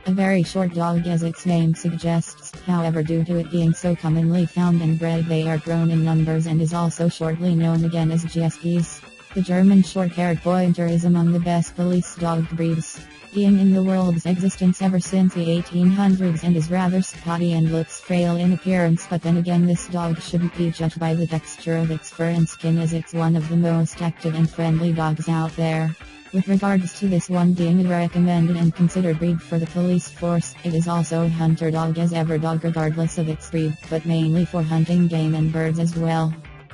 A very short dog as its name suggests, however due to it being so commonly found and bred they are grown in numbers and is also shortly known again as GSPs. The German short-haired pointer is among the best police dog breeds, being in the world's existence ever since the 1800s and is rather spotty and looks frail in appearance, but then again this dog shouldn't be judged by the texture of its fur and skin as it's one of the most active and friendly dogs out there. With regards to this one being a recommended and considered breed for the police force, it is also a hunter dog as ever dog regardless of its breed, but mainly for hunting game and birds as well.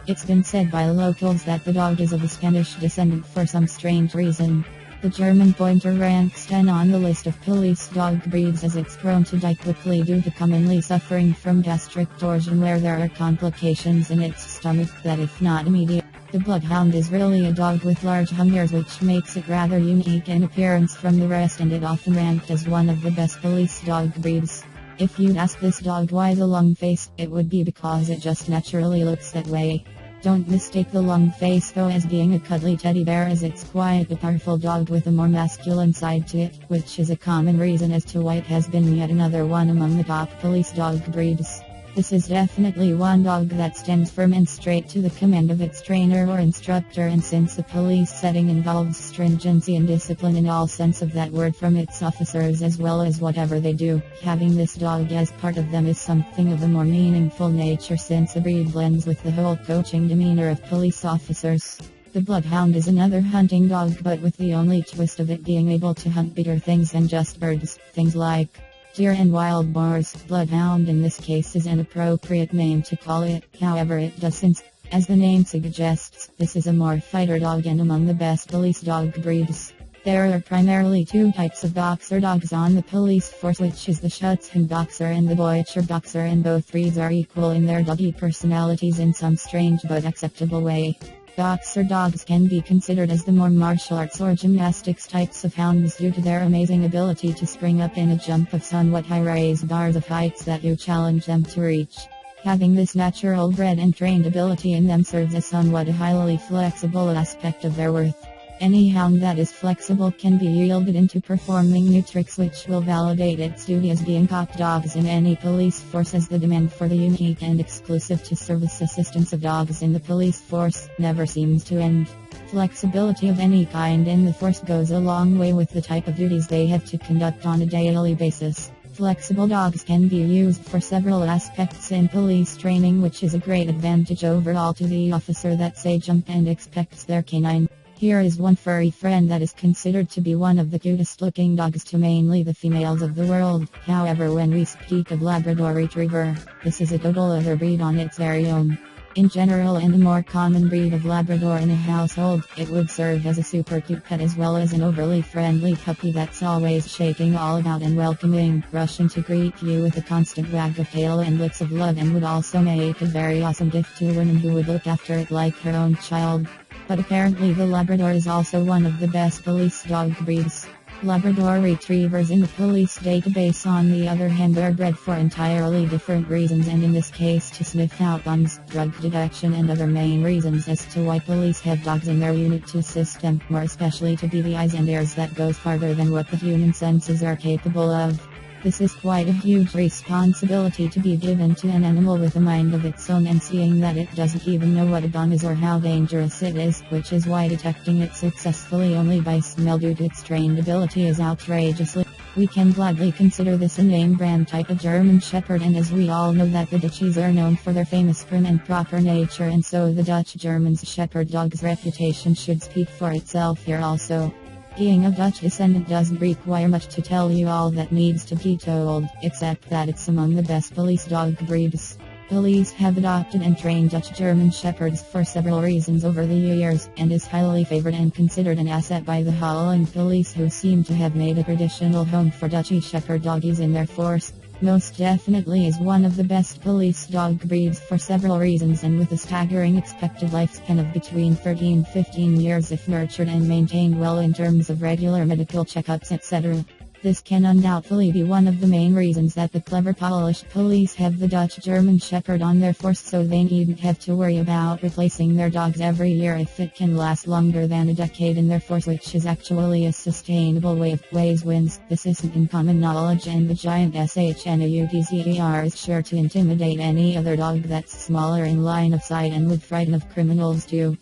It's been said by locals that the dog is of a Spanish descendant for some strange reason. The German pointer ranks 10 on the list of police dog breeds as it's prone to die quickly due to commonly suffering from gastric torsion where there are complications in its stomach that if not immediate. The Bloodhound is really a dog with large hung ears which makes it rather unique in appearance from the rest and it often ranked as one of the best police dog breeds. If you'd ask this dog why the long face, it would be because it just naturally looks that way. Don't mistake the long face though as being a cuddly teddy bear as it's quite a powerful dog with a more masculine side to it, which is a common reason as to why it has been yet another one among the top police dog breeds. This is definitely one dog that stands firm and straight to the command of its trainer or instructor, and since the police setting involves stringency and discipline in all sense of that word from its officers as well as whatever they do, having this dog as part of them is something of a more meaningful nature since the breed blends with the whole coaching demeanor of police officers. The Bloodhound is another hunting dog but with the only twist of it being able to hunt bigger things than just birds, things like deer and wild boars. Bloodhound in this case is an appropriate name to call it, however it does since, as the name suggests, this is a more fighter dog and among the best police dog breeds. There are primarily two types of boxer dogs on the police force, which is the Schutzhund boxer and the Deutscher boxer, and both breeds are equal in their doggy personalities in some strange but acceptable way. Boxer dogs can be considered as the more martial arts or gymnastics types of hounds due to their amazing ability to spring up in a jump of somewhat high raised bars of heights that you challenge them to reach. Having this natural bred and trained ability in them serves as somewhat a highly flexible aspect of their worth. Any hound that is flexible can be yielded into performing new tricks which will validate its duty as being top dogs in any police force, as the demand for the unique and exclusive to service assistance of dogs in the police force never seems to end. Flexibility of any kind in the force goes a long way with the type of duties they have to conduct on a daily basis. Flexible dogs can be used for several aspects in police training, which is a great advantage overall to the officer that say jump and expects their canine. Here is one furry friend that is considered to be one of the cutest looking dogs to mainly the females of the world. However, when we speak of Labrador Retriever, this is a total other breed on its very own. In general, and a more common breed of Labrador in a household, it would serve as a super cute pet as well as an overly friendly puppy that's always shaking all about and welcoming, rushing to greet you with a constant wag of tail and licks of love, and would also make a very awesome gift to women who would look after it like her own child. But apparently the Labrador is also one of the best police dog breeds. Labrador Retrievers in the police database on the other hand are bred for entirely different reasons, and in this case to sniff out guns, drug detection and other main reasons as to why police have dogs in their unit to assist them, more especially to be the eyes and ears that goes farther than what the human senses are capable of. This is quite a huge responsibility to be given to an animal with a mind of its own, and seeing that it doesn't even know what a gun is or how dangerous it is, which is why detecting it successfully only by smell due to its trained ability is outrageously. We can gladly consider this a name brand type of German Shepherd, and as we all know that the Dutchies are known for their famous prim and proper nature, and so the Dutch German's Shepherd dog's reputation should speak for itself here also. Being of Dutch descendant doesn't require much to tell you all that needs to be told, except that it's among the best police dog breeds. Police have adopted and trained Dutch German Shepherds for several reasons over the years, and is highly favored and considered an asset by the Holland police, who seem to have made a traditional home for Dutchy Shepherd doggies in their force. Most definitely is one of the best police dog breeds for several reasons, and with a staggering expected lifespan of between 13-15 years if nurtured and maintained well in terms of regular medical checkups, etc. This can undoubtedly be one of the main reasons that the clever Polish police have the Dutch German Shepherd on their force, so they needn't have to worry about replacing their dogs every year if it can last longer than a decade in their force, which is actually a sustainable way of ways wins. This isn't in common knowledge, and the giant Shnautzer is sure to intimidate any other dog that's smaller in line of sight and would frighten of criminals too.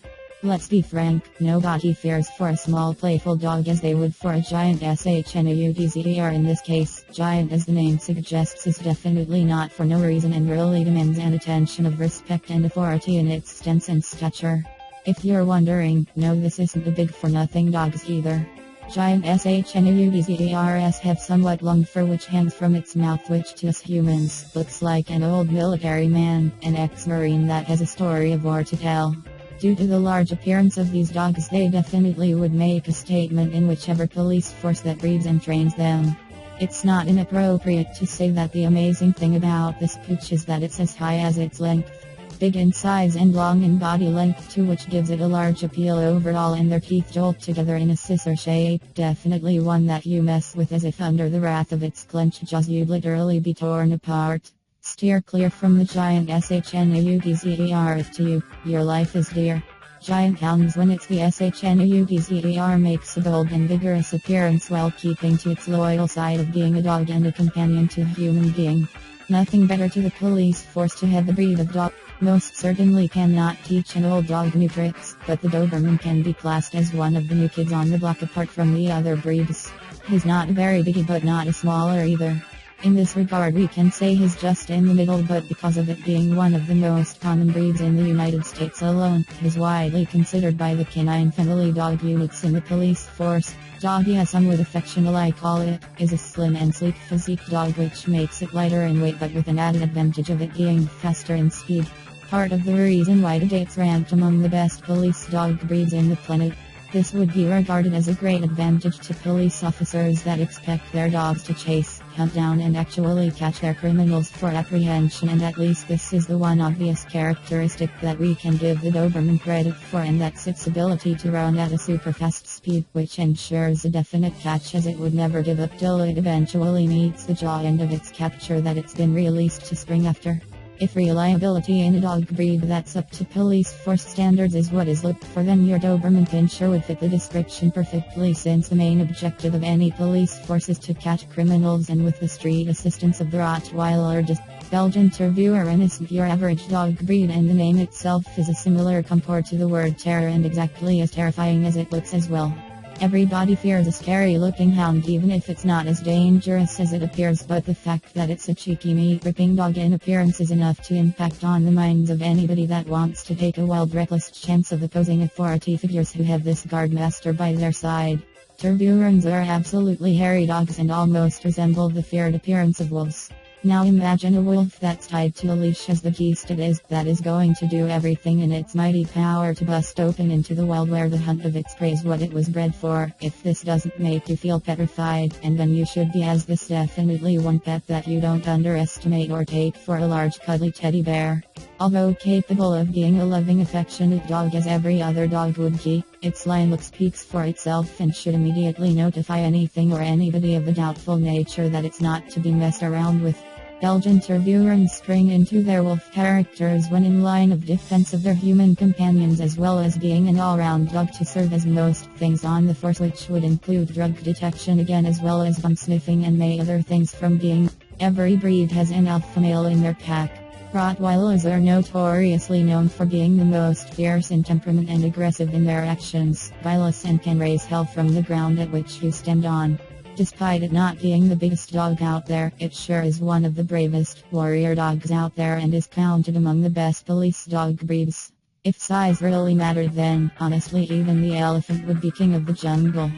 Let's be frank, nobody fears for a small playful dog as they would for a giant Shnautzer. In this case, giant as the name suggests is definitely not for no reason and really demands an attention of respect and authority in its stance and stature. If you're wondering, no, this isn't the big for nothing dogs either. Giant Shnauters have somewhat long fur which hangs from its mouth, which to us humans looks like an old military man, an ex-marine that has a story of war to tell. Due to the large appearance of these dogs, they definitely would make a statement in whichever police force that breeds and trains them. It's not inappropriate to say that the amazing thing about this pooch is that it's as high as its length. Big in size and long in body length too, which gives it a large appeal overall, and their teeth jolt together in a scissor shape. Definitely one that you mess with as if under the wrath of its clenched jaws you'd literally be torn apart. Steer clear from the giant Shnautzer if your life is dear. Giant hounds, when it's the Shnautzer, makes a bold and vigorous appearance while keeping to its loyal side of being a dog and a companion to a human being. Nothing better to the police force to have the breed of dog. Most certainly cannot teach an old dog new tricks, but the Doberman can be classed as one of the new kids on the block apart from the other breeds. He's not very big but not a smaller either. In this regard we can say he's just in the middle, but because of it being one of the most common breeds in the United States alone, he's widely considered by the canine family dog units in the police force. Doggy, as some would affectionately call it, is a slim and sleek physique dog which makes it lighter in weight but with an added advantage of it being faster in speed. Part of the reason why today it's ranked among the best police dog breeds in the planet. This would be regarded as a great advantage to police officers that expect their dogs to chase, hunt down and actually catch their criminals for apprehension, and at least this is the one obvious characteristic that we can give the Doberman credit for, and that's its ability to run at a super fast speed, which ensures a definite catch as it would never give up till it eventually meets the jaw end of its capture that it's been released to spring after. If reliability in a dog breed that's up to police force standards is what is looked for, then your Doberman Pinscher would fit the description perfectly, since the main objective of any police force is to catch criminals, and with the street assistance of the Rottweiler. Belgien Tervueren isn't your average dog breed, and the name itself is a similar comport to the word terror and exactly as terrifying as it looks as well. Everybody fears a scary looking hound even if it's not as dangerous as it appears, but the fact that it's a cheeky meat-ripping dog in appearance is enough to impact on the minds of anybody that wants to take a wild reckless chance of opposing authority figures who have this guard master by their side. Tervuerens are absolutely hairy dogs and almost resemble the feared appearance of wolves. Now imagine a wolf that's tied to a leash as the beast it is, that is going to do everything in its mighty power to bust open into the wild where the hunt of its prey is what it was bred for. If this doesn't make you feel petrified, and then you should be, as this definitely one pet that you don't underestimate or take for a large cuddly teddy bear. Although capable of being a loving, affectionate dog as every other dog would be, its line look speaks for itself and should immediately notify anything or anybody of the doubtful nature that it's not to be messed around with. Belgien Tervueren spring into their wolf characters when in line of defense of their human companions, as well as being an all-round dog to serve as most things on the force, which would include drug detection again, as well as bum sniffing and many other things from being. Every breed has an alpha male in their pack. Rottweilers are notoriously known for being the most fierce in temperament and aggressive in their actions, violent, and can raise hell from the ground at which you stand on. Despite it not being the biggest dog out there, it sure is one of the bravest warrior dogs out there and is counted among the best police dog breeds. If size really mattered, then, honestly, even the elephant would be king of the jungle.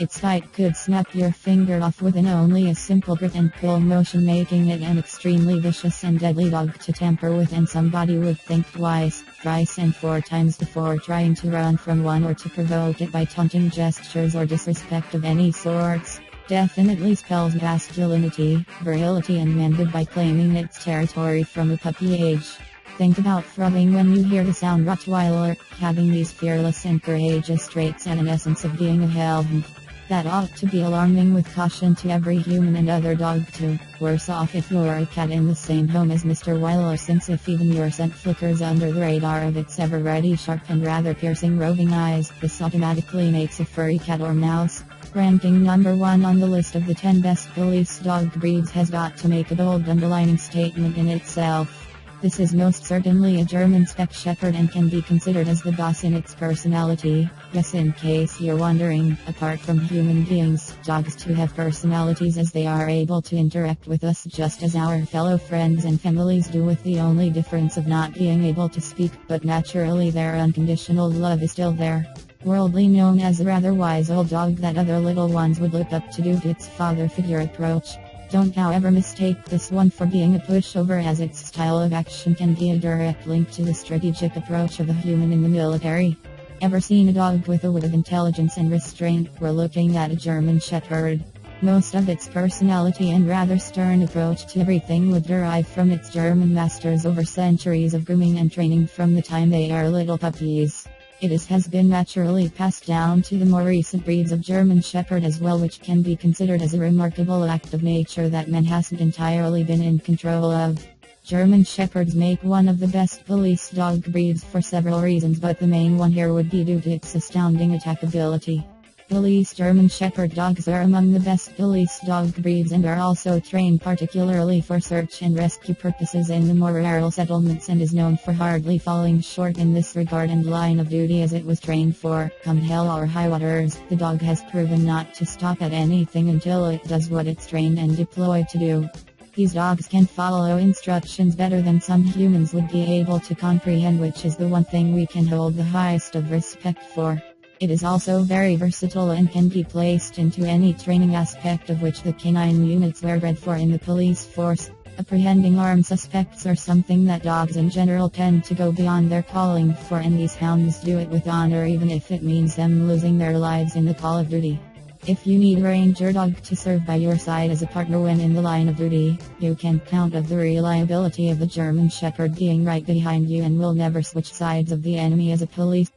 Its bite could snap your finger off within only a simple grip and pull motion, making it an extremely vicious and deadly dog to tamper with, and somebody would think twice, thrice and 4 times before trying to run from one or to provoke it by taunting gestures or disrespect of any sorts. Definitely spells masculinity, virility, and manhood by claiming its territory from a puppy age. Think about throbbing when you hear the sound Rottweiler, having these fearless and courageous traits and an essence of being a hellhound. That ought to be alarming with caution to every human and other dog too. Worse off if you're a cat in the same home as Mr. Wilder, since if even your scent flickers under the radar of its ever-ready sharp and rather piercing roving eyes, this automatically makes a furry cat or mouse. Ranking number 1 on the list of the 10 best police dog breeds has got to make a bold underlining statement in itself. This is most certainly a German Spec Shepherd and can be considered as the boss in its personality. Yes, in case you're wondering, apart from human beings, dogs too have personalities, as they are able to interact with us just as our fellow friends and families do, with the only difference of not being able to speak, but naturally their unconditional love is still there. Worldly known as a rather wise old dog that other little ones would look up to due to its father figure approach. Don't however mistake this one for being a pushover, as its style of action can be a direct link to the strategic approach of a human in the military. Ever seen a dog with a wit of intelligence and restraint? We're looking at a German Shepherd. Most of its personality and rather stern approach to everything would derive from its German masters over centuries of grooming and training from the time they are little puppies. It has been naturally passed down to the more recent breeds of German Shepherd as well, which can be considered as a remarkable act of nature that man hasn't entirely been in control of. German Shepherds make one of the best police dog breeds for several reasons, but the main one here would be due to its astounding attack ability. Police German Shepherd dogs are among the best police dog breeds and are also trained particularly for search and rescue purposes in the more rural settlements, and is known for hardly falling short in this regard and line of duty as it was trained for. Come hell or high waters, the dog has proven not to stop at anything until it does what it's trained and deployed to do. These dogs can follow instructions better than some humans would be able to comprehend, which is the one thing we can hold the highest of respect for. It is also very versatile and can be placed into any training aspect of which the canine units were bred for in the police force. Apprehending armed suspects are something that dogs in general tend to go beyond their calling for, and these hounds do it with honor, even if it means them losing their lives in the call of duty. If you need a ranger dog to serve by your side as a partner when in the line of duty, you can count on the reliability of the German Shepherd being right behind you and will never switch sides of the enemy as a police